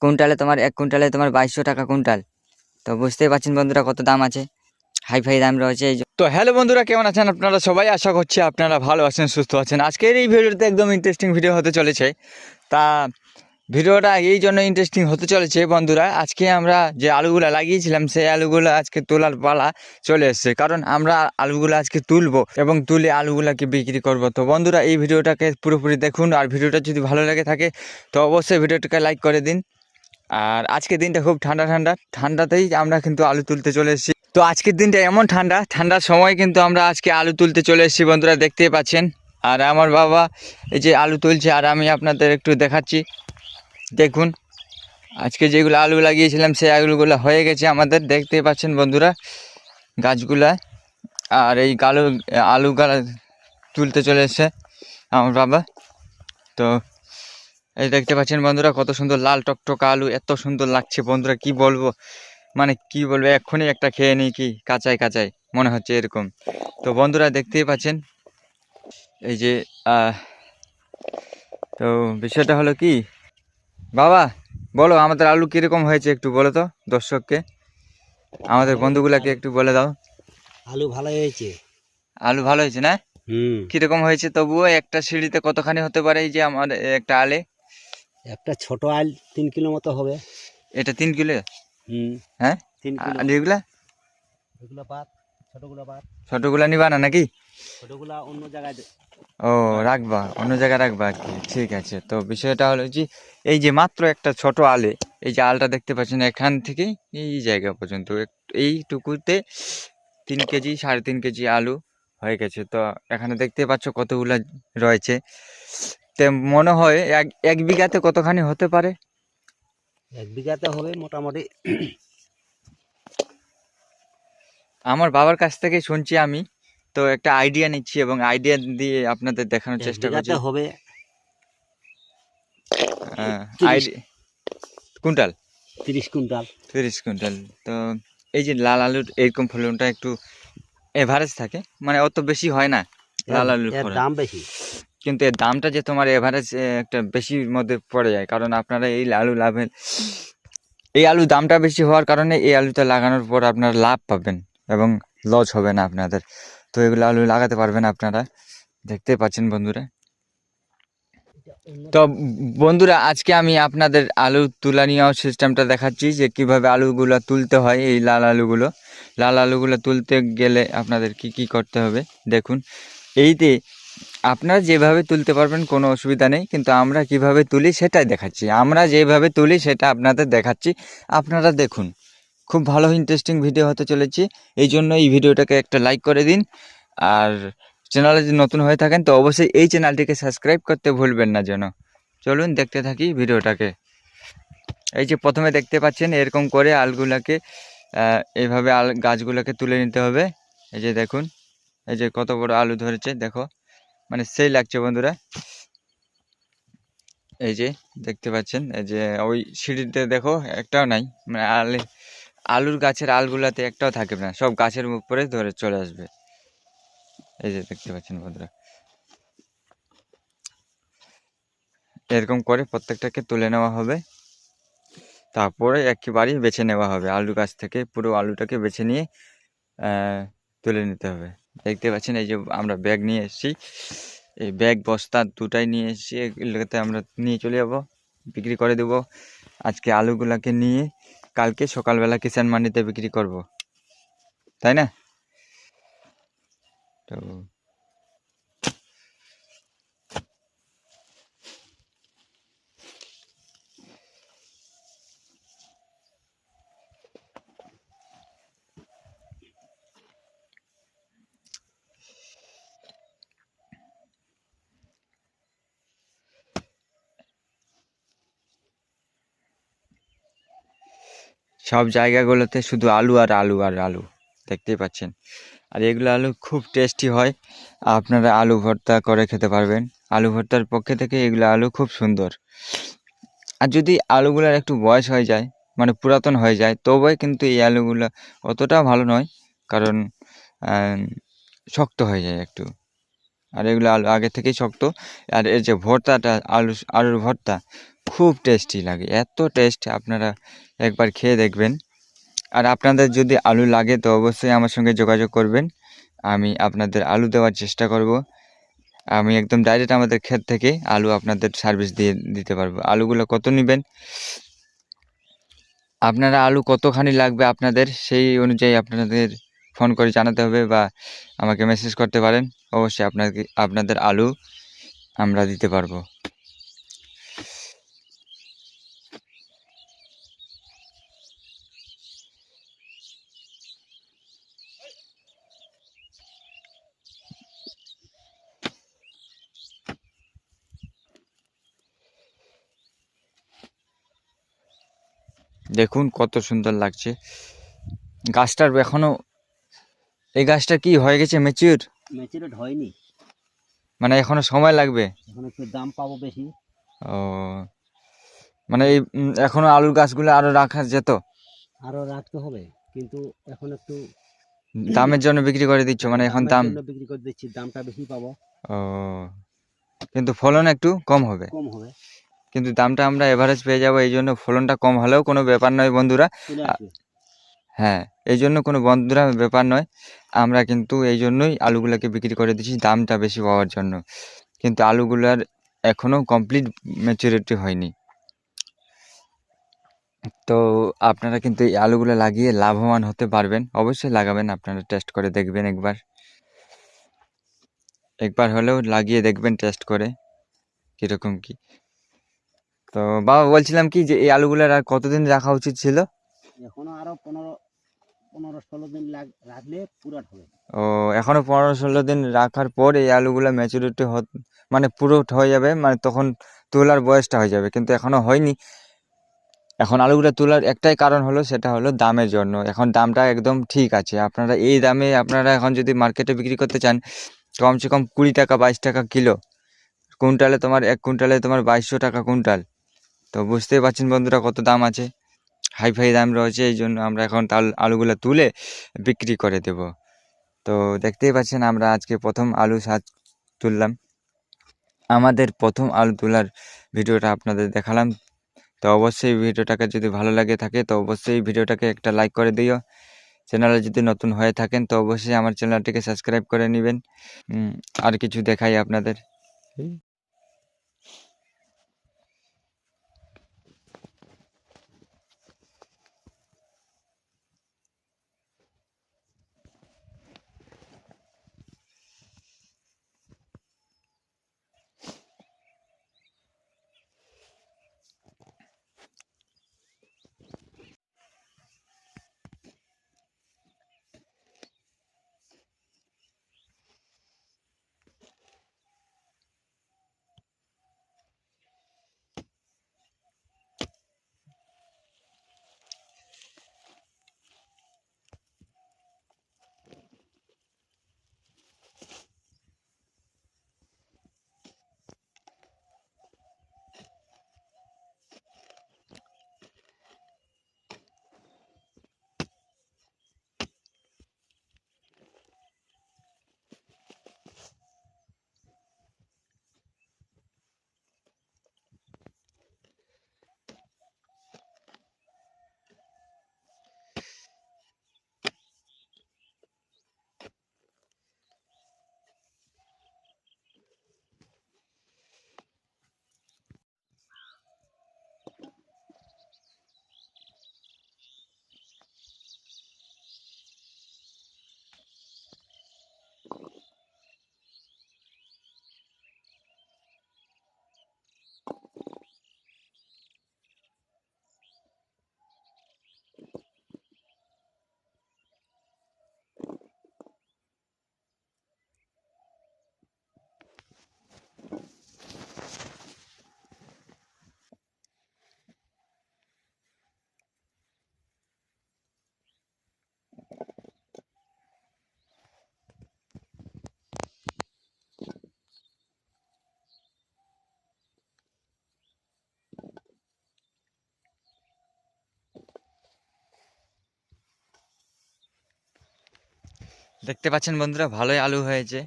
কুইন্টালে তোমার 1 কুইন্টালে তোমার 2200 টাকা কুইন্টাল। তো বুঝতেই পারছেন বন্ধুরা কত দাম আছে, হাই দাম রয়েছে এই। তো হ্যালো বন্ধুরা, কেমন আছেন আপনারা সবাই? আশা করছি আপনারা ভালো আছেন, সুস্থ আছেন। আজকের এই ভিডিওতে একদম ইন্টারেস্টিং ভিডিও হতে চলেছে। তা ভিডিওটা এই জন্য ইন্টারেস্টিং হতে চলেছে বন্ধুরা, আজকে আমরা যে আলুগুলো লাগিয়েছিলাম সেই আলুগুলো আজকে তোলার পালা চলে এসছে। কারণ আমরা আলুগুলো আজকে তুলবো এবং তুলে আলুগুলোকে বিক্রি করব। তো বন্ধুরা এই ভিডিওটাকে পুরোপুরি দেখুন, আর ভিডিওটা যদি ভালো লাগে থাকে তো অবশ্যই ভিডিওটাকে লাইক করে দিন। আর আজকের দিনটা খুব ঠান্ডাতেই আমরা কিন্তু আলু তুলতে চলে এসেছি। তো আজকের দিনটা এমন ঠান্ডার সময় কিন্তু আমরা আজকে আলু তুলতে চলে এসেছি বন্ধুরা, দেখতেই পাচ্ছেন। আর আমার বাবা এই যে আলু তুলছে আর আমি আপনাদের একটু দেখাচ্ছি। দেখুন আজকে যেগুলো আলু লাগিয়েছিলাম সেই আলুগুলো হয়ে গেছে আমাদের, দেখতেই পাচ্ছেন বন্ধুরা গাছগুলা। আর এই আলুগুলা তুলতে চলে এসছে আমার বাবা। তো এই দেখতে পাচ্ছেন বন্ধুরা কত সুন্দর লাল টকটকা আলু, এত সুন্দর লাগছে বন্ধুরা, কি বলবো এক্ষুনি একটা খেয়ে নিই, কি কাঁচাই মনে হচ্ছে এরকম। তো বন্ধুরা দেখতেই পাচ্ছেন এই যে তো বিষয়টা হলো কি, বাবা বলো আমাদের আলু কীরকম হয়েছে একটু বলো তো দর্শককে, আমাদের বন্ধুগুলাকে একটু বলে দাও। আলু ভালো হয়েছে। আলু ভালো হয়েছে না? কীরকম হয়েছে তবুও একটা সিঁড়িতে কতখানি হতে পারে? এই যে আমার একটা আলে, একটা ছোট আল 3 কিলো মতো হবে। এটা 3 কিলো? হ্যাঁ 3 কিলো। আর এগুলা ছোটগুলা নিবা না নাকি? ছোটগুলা অন্য জায়গায় ও রাখবা, অন্য জায়গায় রাখবা আর কি, ঠিক আছে। তো বিষয়টা হলো যে এই যে মাত্র একটা ছোট আলে, এই যে আলটা দেখতে পাচ্ছেন এখান থেকে এই জায়গা পর্যন্ত এইটুকুতে 3 কেজি 3.5 কেজি আলু হয়ে গেছে। তো এখানে দেখতে পাচ্ছ কতগুলা রয়েছে। তো মনে হয় এক বিঘাতে কতখানি হতে পারে? 1 বিঘাতে হবে মোটামুটি। আমার বাবার কাছ থেকে শুনছি আমি, তো একটা আইডিয়া নিচ্ছি এবং আইডিয়া দিয়ে আপনাদের দেখানোর চেষ্টা করছি। হবে কুইন্টাল 30 কুইন্টাল। 30 কুইন্টাল। তো এই যে লাল আলুর এরকম ফলনটা একটু এভারেজ থাকে, মানে অত বেশি হয় না লাল আলুর ফলন, দাম বেশি, কিন্তু এর দামটা যে তোমার এভারেজ একটা বেশির মধ্যে পড়ে যায়। কারণ আপনারা এই আলু দামটা বেশি হওয়ার কারণে এই আলুটা লাগানোর পর আপনারা লাভ পাবেন এবং লস হবে না আপনাদের। তো এগুলো আলু লাগাতে পারবেন আপনারা, দেখতে পাচ্ছেন বন্ধুরা। তো বন্ধুরা আজকে আমি আপনাদের আলু তুলা নেওয়ার সিস্টেমটা দেখাচ্ছি, যে কিভাবে আলুগুলো তুলতে হয়। এই লাল আলুগুলো তুলতে গেলে আপনাদের কি করতে হবে দেখুন। এইতে আপনারা যেভাবে তুলতে পারবেন কোনো অসুবিধা নেই, কিন্তু আমরা কিভাবে তুলি সেটাই দেখাচ্ছি। আমরা যেভাবে তুলি সেটা আপনাদের দেখাচ্ছি, আপনারা দেখুন। খুব ভালো ইন্টারেস্টিং ভিডিও হতে চলেছে, এই জন্য এই ভিডিওটাকে একটা লাইক করে দিন। আর চ্যানেলে যদি নতুন হয়ে থাকেন তো অবশ্যই এই চ্যানেলটিকে সাবস্ক্রাইব করতে ভুলবেন না যেন। চলুন দেখতে থাকি ভিডিওটাকে। এই যে প্রথমে দেখতে পাচ্ছেন এরকম করে আলগুলাকে এইভাবে গাছগুলোকে তুলে নিতে হবে। এই যে দেখুন এই যে কত বড় আলু ধরেছে, দেখো মানে সেই লাগছে বন্ধুরা। এই যে দেখতে পাচ্ছেন এই যে ওই সিঁড়িতে দেখো একটাও নাই, মানে আলুর গাছের আলগুলাতে একটাও থাকবে না, সব গাছের উপরে ধরে চলে আসবে। এই যে দেখতে পাচ্ছেন বন্ধুরা, এরকম করে প্রত্যেকটাকে তুলে নেওয়া হবে। তারপরে একেবারেই বেছে নেওয়া হবে, আলু গাছ থেকে পুরো আলুটাকে বেছে নিয়ে তুলে নিতে হবে। দেখতে পাচ্ছেন এই যে আমরা ব্যাগ নিয়ে এসেছি, এই ব্যাগ বস্তা দুটাই নিয়ে এসেছি, এগুলোতে আমরা নিয়ে চলে যাবো, বিক্রি করে দেবো। আজকে আলুগুলাকে নিয়ে কালকে সকালবেলা কিষাণ মান্ডিতে বিক্রি করব, তাই না? তো সব জায়গাগুলোতে শুধু আলু আর আলু আর আলু, দেখতেই পাচ্ছেন। আর এগুলো আলু খুব টেস্টি হয়, আপনারা আলু ভর্তা করে খেতে পারবেন। আলু ভর্তার পক্ষে থেকে এগুলো আলু খুব সুন্দর। আর যদি আলুগুলোর একটু বয়স হয়ে যায়, মানে পুরাতন হয়ে যায়, তবে কিন্তু এই আলুগুলো অতটাও ভালো নয়, কারণ শক্ত হয়ে যায় একটু। আর এগুলো আলু আগে থেকেই শক্ত। আর এর যে ভর্তাটা আলুর ভর্তা খুব টেস্টি লাগে, এত টেস্ট, আপনারা একবার খেয়ে দেখবেন। আর আপনাদের যদি আলু লাগে তো অবশ্যই আমার সঙ্গে যোগাযোগ করবেন, আমি আপনাদের আলু দেওয়ার চেষ্টা করব। আমি একদম ডাইরেক্ট আমাদের ক্ষেত থেকে আলু আপনাদের সার্ভিস দিয়ে দিতে পারবো। আলুগুলো কত নেবেন, আপনারা আলু কতখানি লাগবে আপনাদের, সেই অনুযায়ী আপনাদের ফোন করে জানাতে হবে বা আমাকে মেসেজ করতে পারেন। অবশ্যই আপনাদের আলু আমরা দিতে পারবো। দেখুন কত সুন্দর লাগছে গাছটার। এখনো এই গাছটা কি হয়ে গেছে ম্যাচিউর, ম্যাচুরেট হয়নি, মানে এখনো সময় লাগবে। এখন একটু দাম পাবো বেশি। ও, মানে এই এখনো আলুর গাছগুলো আরো রাখা যেত, আরো রাখতে হবে, কিন্তু এখন একটু দামের জন্য বিক্রি করে দিচ্ছ, মানে এখন দামের দাম। জন্য বিক্রি করে দিচ্ছি, দামটা বেশি পাবো। ও, কিন্তু ফলন একটু কম হবে, কম হবে, কিন্তু দামটা আমরা এভারেজ পেয়ে যাবো, এই জন্য ফলনটা কম হলেও কোনো ব্যাপার নয় বন্ধুরা। চলে আ- আসবে। হ্যাঁ, এই জন্য কোনো বন্ধুরা ব্যাপার নয়, আমরা কিন্তু এই জন্যই আলুগুলোকে বিক্রি করে দিচ্ছি দামটা বেশি পাওয়ার জন্য, কিন্তু আলুগুলার এখনো কমপ্লিট ম্যাচুরিটি হয়নি। তো আপনারা কিন্তু এই আলুগুলো লাগিয়ে লাভবান হতে পারবেন, অবশ্যই লাগাবেন, আপনারা টেস্ট করে দেখবেন একবার, একবার হলেও লাগিয়ে দেখবেন টেস্ট করে কীরকম কি। তো বাবা বলছিলাম কি যে এই আলুগুলার আর কতদিন রাখা উচিত ছিল? এখনো আরো 15-16 দিন রাখলে পুরাট হবে। ও, এখনো 15-16 দিন রাখার পর এই আলুগুলা ম্যাচুরিটি মানে পুরো হয়ে যাবে, মানে তখন তোলার বয়সটা হয়ে যাবে, কিন্তু এখনো হয়নি। এখন আলুগুলা তোলার একটাই কারণ হলো, সেটা হলো দামের জন্য। এখন দামটা একদম ঠিক আছে, আপনারা এই দামে আপনারা এখন যদি মার্কেটে বিক্রি করতে চান, কমসে কম 20 টাকা 22 টাকা কিলো, কুইন্টালে তোমার 1 কুইন্টালে তোমার 2200 টাকা কুইন্টাল। তো বুঝতেই পারছেন বন্ধুরা কত দাম আছে, হাই ফাই দাম রয়েছে, এই জন্য আমরা এখন আলুগুলো তুলে বিক্রি করে দেব। তো দেখতেই পাচ্ছেন আমরা আজকে প্রথম আলু তুললাম, আমাদের প্রথম আলু তোলার ভিডিওটা আপনাদের দেখালাম। তো অবশ্যই ভিডিওটাকে যদি ভালো লাগে থাকে তো অবশ্যই ভিডিওটাকে একটা লাইক করে দিও। চ্যানেলে যদি নতুন হয়ে থাকেন তো অবশ্যই আমার চ্যানেলটিকে সাবস্ক্রাইব করে নেবেন। আর কিছু দেখাই আপনাদের। দেখতে পাচ্ছেন বন্ধুরা ভালোই আলু হয়েছে,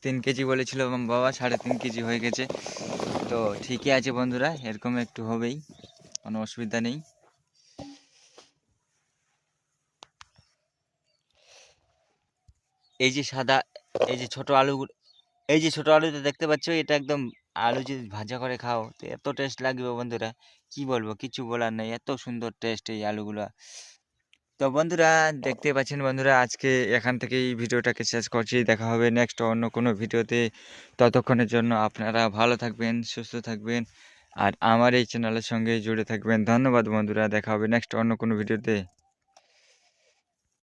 3 কেজি বলেছিল বাবা, 3.5 কেজি হয়ে গেছে। তো ঠিকই আছে বন্ধুরা, এরকম একটু হবেই, কোনো অসুবিধা নেই। এই যে সাদা, এই যে ছোট আলু, এই যে ছোট আলুটা দেখতে পাচ্ছ, এটা একদম আলু যদি ভাজা করে খাও তো এত টেস্ট লাগবে বন্ধুরা, কি বলবো, কিছু বলার নেই, এত সুন্দর টেস্ট এই আলুগুলো। তো বন্ধুরা দেখতে পাচ্ছেন বন্ধুরা, আজকে এখান থেকেই ভিডিওটাকে শেষ করছি। দেখা হবে নেক্সট অন্য কোনো ভিডিওতে। ততক্ষণের জন্য আপনারা ভালো থাকবেন, সুস্থ থাকবেন, আর আমার এই চ্যানেলের সঙ্গে জুড়ে থাকবেন। ধন্যবাদ বন্ধুরা, দেখা হবে নেক্সট অন্য কোনো ভিডিওতে।